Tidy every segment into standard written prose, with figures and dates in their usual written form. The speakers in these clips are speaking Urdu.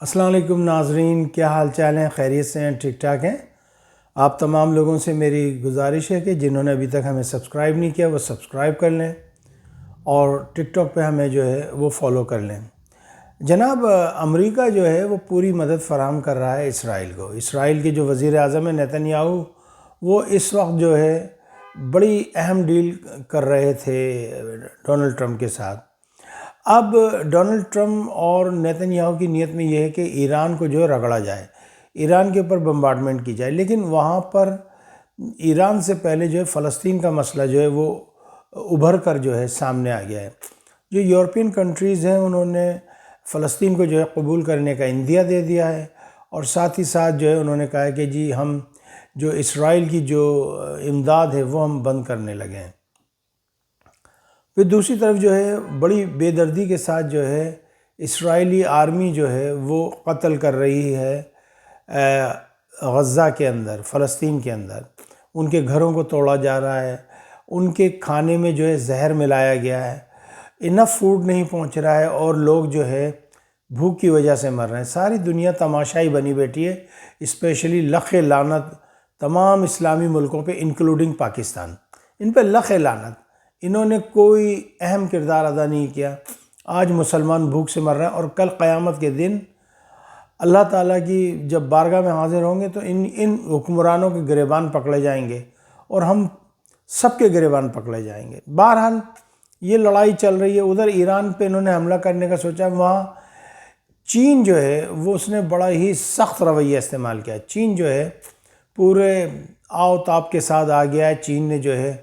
السلام علیکم ناظرین، کیا حال چال ہیں؟ خیریت سے ہیں؟ ٹھیک ٹھاک ہیں؟ آپ تمام لوگوں سے میری گزارش ہے کہ جنہوں نے ابھی تک ہمیں سبسکرائب نہیں کیا وہ سبسکرائب کر لیں اور ٹک ٹاک پہ ہمیں جو ہے وہ فالو کر لیں۔ جناب، امریکہ جو ہے وہ پوری مدد فراہم کر رہا ہے اسرائیل کو۔ اسرائیل کے جو وزیر اعظم ہیں نیتن یاہو، وہ اس وقت جو ہے بڑی اہم ڈیل کر رہے تھے ڈونلڈ ٹرمپ کے ساتھ۔ اب ڈونلڈ ٹرمپ اور نیتن یاہو کی نیت میں یہ ہے کہ ایران کو جو ہے رگڑا جائے، ایران کے اوپر بمبارڈمنٹ کی جائے، لیکن وہاں پر ایران سے پہلے جو ہے فلسطین کا مسئلہ جو ہے وہ ابھر کر جو ہے سامنے آ گیا ہے۔ جو یورپین کنٹریز ہیں انہوں نے فلسطین کو جو ہے قبول کرنے کا عندیہ دے دیا ہے، اور ساتھ ہی ساتھ جو ہے انہوں نے کہا ہے کہ جی ہم جو اسرائیل کی جو امداد ہے وہ ہم بند کرنے لگے ہیں۔ پھر دوسری طرف جو ہے بڑی بے دردی کے ساتھ جو ہے اسرائیلی آرمی جو ہے وہ قتل کر رہی ہے غزہ کے اندر، فلسطین کے اندر۔ ان کے گھروں کو توڑا جا رہا ہے، ان کے کھانے میں جو ہے زہر ملایا گیا ہے، انف فوڈ نہیں پہنچ رہا ہے، اور لوگ جو ہے بھوک کی وجہ سے مر رہے ہیں۔ ساری دنیا تماشائی بنی بیٹھی ہے، اسپیشلی لخ لعنت تمام اسلامی ملکوں پہ انکلوڈنگ پاکستان۔ ان پہ لخ لعنت، انہوں نے کوئی اہم کردار ادا نہیں کیا۔ آج مسلمان بھوک سے مر رہے ہیں، اور کل قیامت کے دن اللہ تعالیٰ کی جب بارگاہ میں حاضر ہوں گے تو ان حکمرانوں کے گریبان پکڑے جائیں گے، اور ہم سب کے گریبان پکڑے جائیں گے۔ بہرحال یہ لڑائی چل رہی ہے۔ ادھر ایران پہ انہوں نے حملہ کرنے کا سوچا، وہاں چین جو ہے وہ اس نے بڑا ہی سخت رویہ استعمال کیا۔ چین جو ہے پورے آو تاب کے ساتھ آ گیا ہے۔ چین نے جو ہے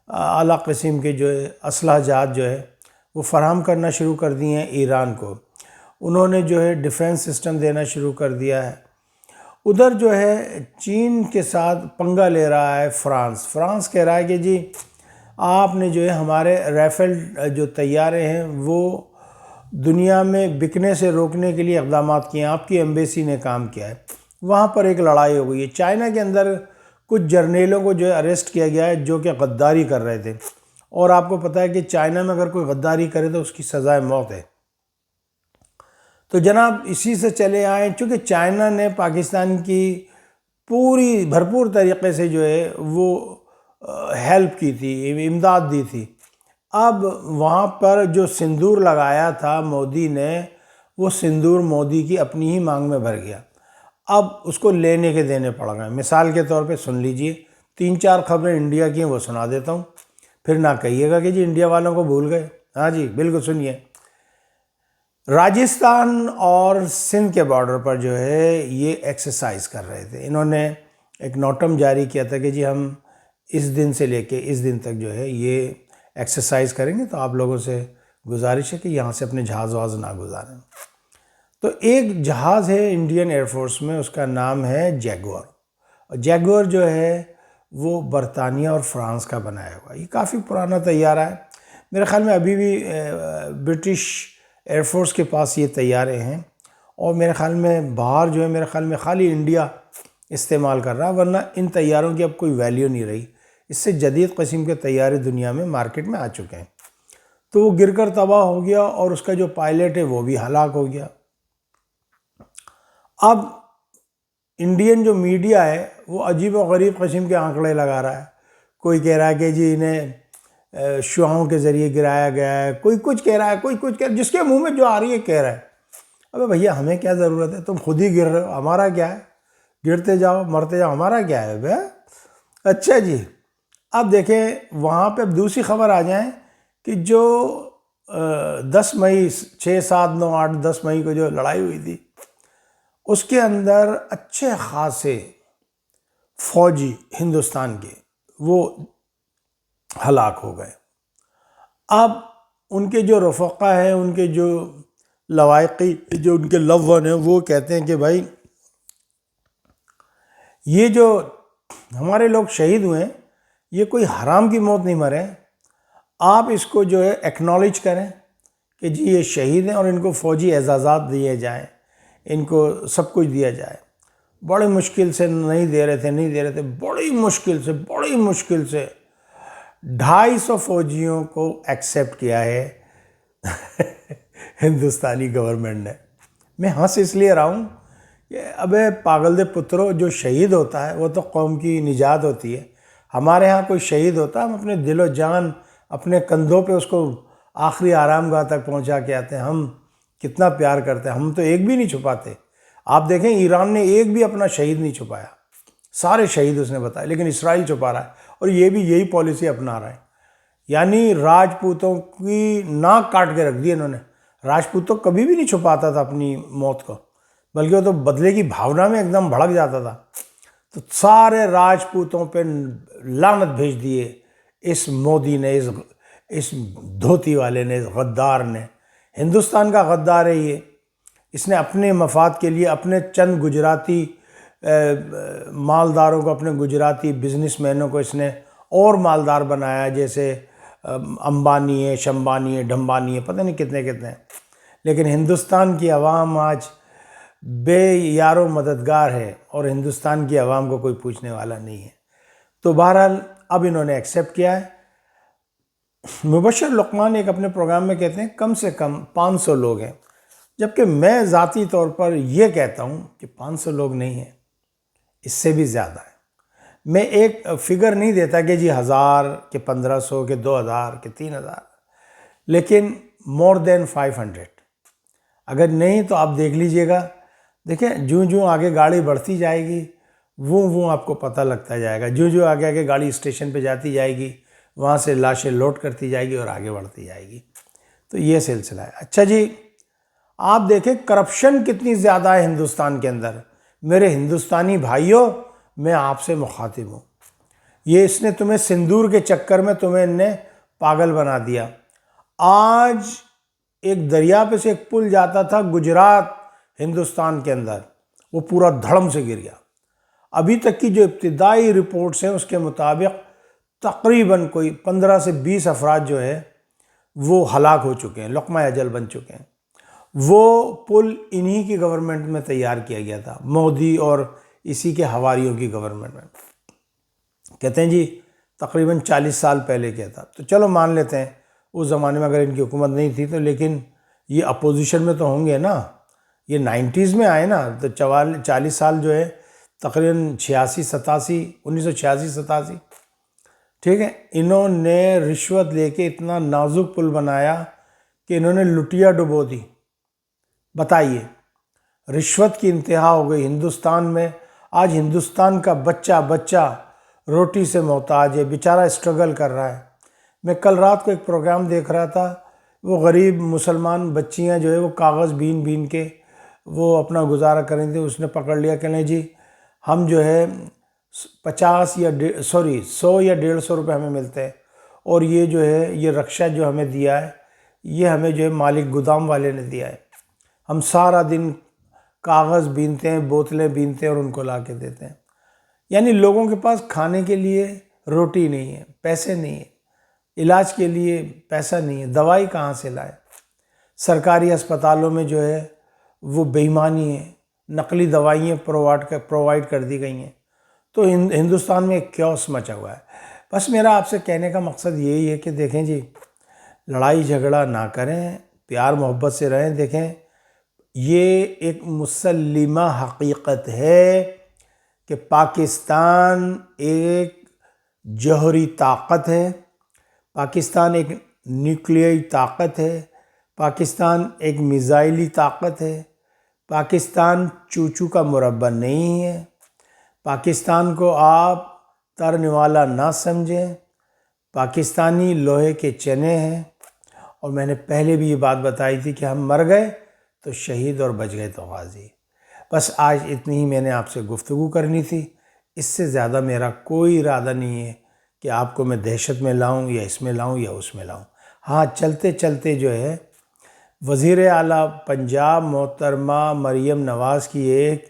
اعلیٰ قسم کے جو ہے اسلحہ جات جو ہے وہ فراہم کرنا شروع کر دیے ہیں ایران کو۔ انہوں نے جو ہے ڈیفنس سسٹم دینا شروع کر دیا ہے۔ ادھر جو ہے چین کے ساتھ پنگا لے رہا ہے فرانس کہہ رہا ہے کہ جی آپ نے جو ہے ہمارے ریفل جو طیارے ہیں وہ دنیا میں بکنے سے روکنے کے لیے اقدامات کیے ہیں، آپ کی ایمبیسی نے کام کیا ہے۔ وہاں پر ایک لڑائی ہو گئی ہے۔ چائنا کے اندر کچھ جرنیلوں کو جو ہے اریسٹ کیا گیا ہے جو کہ غداری کر رہے تھے، اور آپ کو پتہ ہے کہ چائنا میں اگر کوئی غداری کرے تو اس کی سزائے موت ہے۔ تو جناب اسی سے چلے آئیں، چونکہ چائنا نے پاکستان کی پوری بھرپور طریقے سے جو ہے وہ ہیلپ کی تھی، امداد دی تھی۔ اب وہاں پر جو سندور لگایا تھا مودی نے، وہ سندور مودی کی اپنی ہی مانگ میں بھر گیا۔ اب اس کو لینے کے دینے پڑ گئے۔ مثال کے طور پہ سن لیجئے، 3-4 خبریں انڈیا کی ہیں وہ سنا دیتا ہوں، پھر نہ کہیے گا کہ جی انڈیا والوں کو بھول گئے۔ ہاں جی بالکل سنیے۔ راجستھان اور سندھ کے بارڈر پر جو ہے یہ ایکسرسائز کر رہے تھے۔ انہوں نے ایک نوٹم جاری کیا تھا کہ جی ہم اس دن سے لے کے اس دن تک جو ہے یہ ایکسرسائز کریں گے، تو آپ لوگوں سے گزارش ہے کہ یہاں سے اپنے جہاز واز نہ گزاریں۔ تو ایک جہاز ہے انڈین ایئر فورس میں، اس کا نام ہے جیگور، اور جیگور جو ہے وہ برطانیہ اور فرانس کا بنایا ہوا۔ یہ کافی پرانا طیارہ ہے، میرے خیال میں ابھی بھی برٹش ایئر فورس کے پاس یہ طیارے ہیں، اور میرے خیال میں باہر جو ہے میرے خیال میں خالی انڈیا استعمال کر رہا ہے، ورنہ ان طیاروں کی اب کوئی ویلیو نہیں رہی۔ اس سے جدید قسم کے طیارے دنیا میں مارکیٹ میں آ چکے ہیں۔ تو وہ گر کر تباہ ہو گیا، اور اس کا جو پائلٹ ہے وہ بھی ہلاک ہو گیا۔ اب انڈین جو میڈیا ہے وہ عجیب و غریب قسم کے آنکڑے لگا رہا ہے۔ کوئی کہہ رہا ہے کہ جی انہیں شعاعوں کے ذریعے گرایا گیا ہے، کوئی کچھ کہہ رہا ہے، کوئی کچھ کہہ رہا ہے، جس کے منہ میں جو آ رہی ہے کہہ رہا ہے۔ ابے بھیا ہمیں کیا ضرورت ہے؟ تم خود ہی گر رہے ہو، ہمارا کیا ہے؟ گرتے جاؤ مرتے جاؤ، ہمارا کیا ہے بھیا؟ اچھا جی، اب دیکھیں وہاں پہ دوسری خبر آ جائیں کہ جو 10 مئی 6 7 9 8 10 مئی کو جو لڑائی ہوئی تھی، اس کے اندر اچھے خاصے فوجی ہندوستان کے وہ ہلاک ہو گئے۔ اب ان کے جو رفقا ہیں، ان کے جو لوائقی، جو ان کے لون ہیں، وہ کہتے ہیں کہ بھائی یہ جو ہمارے لوگ شہید ہوئے ہیں یہ کوئی حرام کی موت نہیں مرے، آپ اس کو جو ہے ایکنالج کریں کہ جی یہ شہید ہیں، اور ان کو فوجی اعزازات دیے جائیں، ان کو سب کچھ دیا جائے۔ بڑی مشکل سے نہیں دے رہے تھے، بڑی مشکل سے 250 فوجیوں کو ایکسیپٹ کیا ہے ہندوستانی گورنمنٹ نے۔ میں ہنس اس لیے رہا ہوں کہ ابے پاگل دے پترو، جو شہید ہوتا ہے وہ تو قوم کی نجات ہوتی ہے. ہمارے ہاں کوئی شہید ہوتا ہے ہم اپنے دل و جان اپنے کندھوں پہ اس کو آخری آرام گاہ تک پہنچا کے آتے ہیں. ہم کتنا پیار کرتے ہیں، ہم تو ایک بھی نہیں چھپاتے. آپ دیکھیں ایران نے ایک بھی اپنا شہید نہیں چھپایا، سارے شہید اس نے بتائے، لیکن اسرائیل چھپا رہا ہے اور یہ بھی یہی پالیسی اپنا رہا ہے. یعنی راجپوتوں کی ناک کاٹ کے رکھ دی انہوں نے. راجپوت تو کبھی بھی نہیں چھپاتا تھا اپنی موت کو، بلکہ وہ تو بدلے کی بھاونا میں ایک دم بھڑک جاتا تھا. تو سارے راجپوتوں پہ لعنت بھیج دیے اس مودی نے، اس دھوتی والے نے، اس غدار نے. ہندوستان کا غدار ہے یہ. اس نے اپنے مفاد کے لیے اپنے چند گجراتی مالداروں کو، اپنے گجراتی بزنس مینوں کو اس نے اور مالدار بنایا، جیسے امبانی ہے، شمبانی ہے، ڈھمبانی ہے، پتہ نہیں کتنے کتنے ہیں. لیکن ہندوستان کی عوام آج بے یار و مددگار ہے اور ہندوستان کی عوام کو کوئی پوچھنے والا نہیں ہے. تو بہرحال اب انہوں نے ایکسیپٹ کیا ہے. مبشر لقمان ایک اپنے پروگرام میں کہتے ہیں کم سے کم 500 لوگ ہیں، جبکہ میں ذاتی طور پر یہ کہتا ہوں کہ 500 لوگ نہیں ہیں، اس سے بھی زیادہ ہے. میں ایک فگر نہیں دیتا کہ جی 1000 کہ 1500 کہ 2000 کہ 3000، لیکن مور دین 500. اگر نہیں تو آپ دیکھ لیجئے گا. دیکھیں جوں آگے گاڑی بڑھتی جائے گی وہ آپ کو پتہ لگتا جائے گا. جو آگے گاڑی اسٹیشن پہ جاتی جائے گی وہاں سے لاشیں لوڈ کرتی جائے گی اور آگے بڑھتی جائے گی. تو یہ سلسلہ ہے. اچھا جی، آپ دیکھیں کرپشن کتنی زیادہ ہے ہندوستان کے اندر. میرے ہندوستانی بھائیوں، میں آپ سے مخاطب ہوں. یہ اس نے تمہیں سندور کے چکر میں تمہیں ان نے پاگل بنا دیا. آج ایک دریا پہ سے ایک پل جاتا تھا گجرات ہندوستان کے اندر، وہ پورا دھڑم سے گر گیا. ابھی تک کی جو ابتدائی رپورٹس ہیں اس کے مطابق تقریباً کوئی 15 سے 20 افراد جو ہے وہ ہلاک ہو چکے ہیں، لقمہ اجل بن چکے ہیں. وہ پل انہی کی گورنمنٹ میں تیار کیا گیا تھا، مودی اور اسی کے حواریوں کی گورنمنٹ میں. کہتے ہیں جی تقریباً 40 سال پہلے کیا تھا. تو چلو مان لیتے ہیں اس زمانے میں اگر ان کی حکومت نہیں تھی تو، لیکن یہ اپوزیشن میں تو ہوں گے نا. یہ 90s میں آئے نا، تو 40 سال جو ہے تقریباً 1986-87. ٹھیک ہے. انہوں نے رشوت لے کے اتنا نازک پل بنایا کہ انہوں نے لٹیا ڈبو دی. بتائیے، رشوت کی انتہا ہو گئی ہندوستان میں. آج ہندوستان کا بچہ روٹی سے محتاج ہے، بیچارہ اسٹرگل کر رہا ہے. میں کل رات کو ایک پروگرام دیکھ رہا تھا، وہ غریب مسلمان بچیاں جو ہے وہ کاغذ بین کے وہ اپنا گزارا کریں تھے. اس نے پکڑ لیا کہ نہیں جی ہم جو ہے 100 یا 150 روپے ہمیں ملتے ہیں، اور یہ جو ہے یہ رکشہ جو ہمیں دیا ہے یہ ہمیں جو ہے مالک گودام والے نے دیا ہے. ہم سارا دن کاغذ بینتے ہیں، بوتلیں بینتے ہیں اور ان کو لا کے دیتے ہیں. یعنی لوگوں کے پاس کھانے کے لیے روٹی نہیں ہے، پیسے نہیں ہیں، علاج کے لیے پیسہ نہیں ہے، دوائی کہاں سے لائے. سرکاری ہسپتالوں میں جو ہے وہ بے ایمانی ہے، نقلی دوائیاں پرووائڈ کر دی گئی ہیں. تو ہندوستان میں ایک کیوس مچا ہوا ہے. بس میرا آپ سے کہنے کا مقصد یہی ہے کہ دیکھیں جی لڑائی جھگڑا نہ کریں، پیار محبت سے رہیں. دیکھیں یہ ایک مسلمہ حقیقت ہے کہ پاکستان ایک جوہری طاقت ہے، پاکستان ایک نیوکلیائی طاقت ہے، پاکستان ایک میزائلی طاقت ہے. پاکستان چوچو کا مربع نہیں ہے. پاکستان کو آپ ترنوالا نہ سمجھیں. پاکستانی لوہے کے چنے ہیں. اور میں نے پہلے بھی یہ بات بتائی تھی کہ ہم مر گئے تو شہید اور بچ گئے تو غازی. بس آج اتنی ہی میں نے آپ سے گفتگو کرنی تھی. اس سے زیادہ میرا کوئی ارادہ نہیں ہے کہ آپ کو میں دہشت میں لاؤں یا اس میں لاؤں یا اس میں لاؤں. ہاں چلتے چلتے جو ہے وزیر اعلیٰ پنجاب محترمہ مریم نواز کی ایک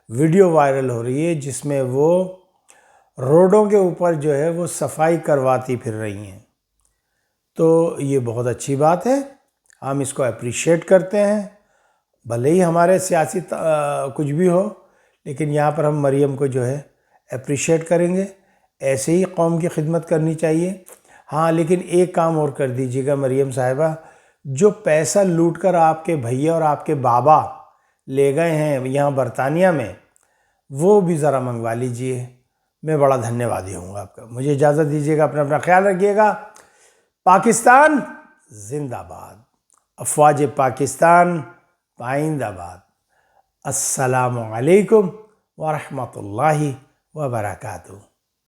ویڈیو وائرل ہو رہی ہے جس میں وہ روڈوں کے اوپر جو ہے وہ صفائی کرواتی پھر رہی ہیں. تو یہ بہت اچھی بات ہے، ہم اس کو اپریشیٹ کرتے ہیں. بھلے ہی ہمارے سیاسی کچھ بھی ہو، لیکن یہاں پر ہم مریم کو جو ہے اپریشیٹ کریں گے. ایسے ہی قوم کی خدمت کرنی چاہیے. ہاں لیکن ایک کام اور کر دیجیے گا مریم صاحبہ، جو پیسہ لوٹ کر آپ کے بھیا اور آپ کے بابا لے گئے ہیں یہاں برطانیہ میں، وہ بھی ذرا منگوا لیجئے، میں بڑا دھنیہ وادی ہوں گا آپ کا۔ مجھے اجازت دیجیے گا، اپنا خیال رکھیے گا۔ پاکستان زندہ باد، افواج پاکستان پائندہ باد۔ السلام علیکم ورحمۃ اللہ وبرکاتہ۔